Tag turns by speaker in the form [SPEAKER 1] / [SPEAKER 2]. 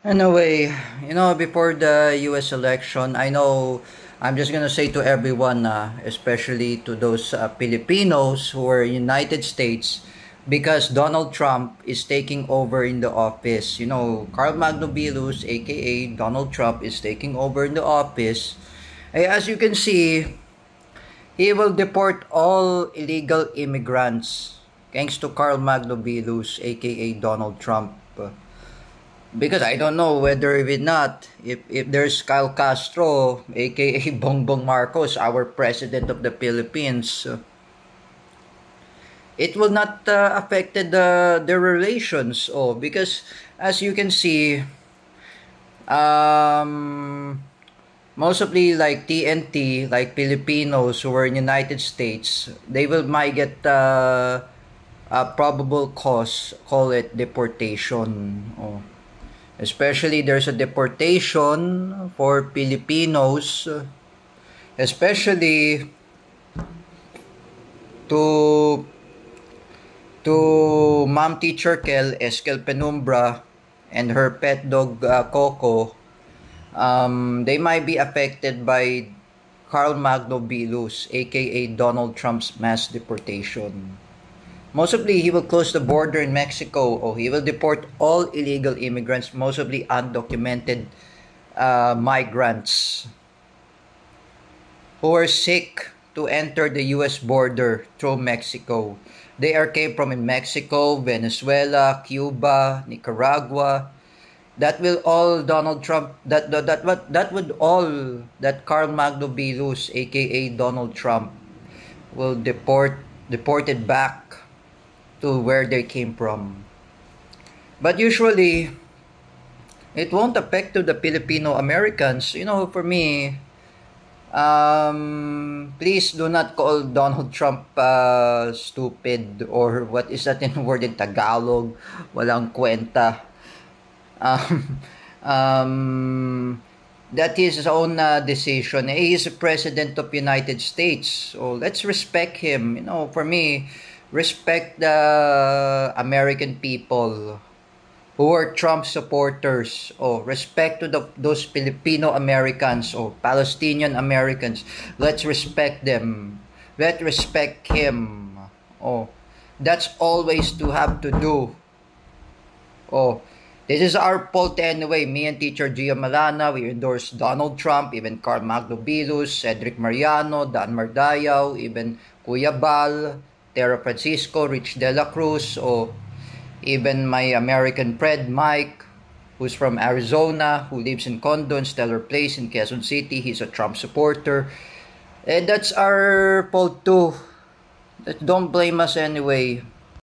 [SPEAKER 1] Anyway, before the US election, I know I'm just gonna say to everyone, especially to those Filipinos who are United States, because Donald Trump is taking over in the office. Carl Magnobilus, aka Donald Trump, is taking over in the office. As you can see, he will deport all illegal immigrants thanks to Carl Magnobilus, aka Donald Trump. Because I don't know whether if not, if there's Kyle Castro, aka Bongbong Marcos, our president of the Philippines, it will not affected their relations. Oh, because as you can see, um, mostly like TNT, like Filipinos who are in United States, they will might get a probable cause, call it deportation. Oh. Especially there's a deportation for Filipinos, especially to to Ma'am Teacher Kel Eskel Penumbra and her pet dog Coco. They might be affected by Carl Magno Bilus, aka Donald Trump's mass deportation. Mostly, he will close the border in Mexico, or he will deport all illegal immigrants, mostly undocumented migrants who are sick to enter the U.S. border through Mexico. They are came from in Mexico, Venezuela, Cuba, Nicaragua. That will all Donald Trump. That would all that Carl Magno Bilus, aka Donald Trump, will deported back to where they came from. But usually, it won't affect to the Filipino Americans. For me, please do not call Donald Trump stupid, or what is that in word in Tagalog? Walang kwenta. Um, that is his own decision. He is the president of United States, so let's respect him. For me, respect the American people who are Trump supporters. Respect to those Filipino Americans or Palestinian Americans. Let's respect them. Let's respect him. That's always to have to do. Oh, this is our fault anyway. Me and Teacher Gia Malana, we endorse Donald Trump, even Carl Magnobilus, Cedric Mariano, Dan Mardayaw, even Kuya Bal, Tera Francisco, Rich De La Cruz, o even my American friend Mike, who's from Arizona, who lives in condo in Stellar Place in Quezon City. He's a Trump supporter. And that's our fault too. Don't blame us anyway.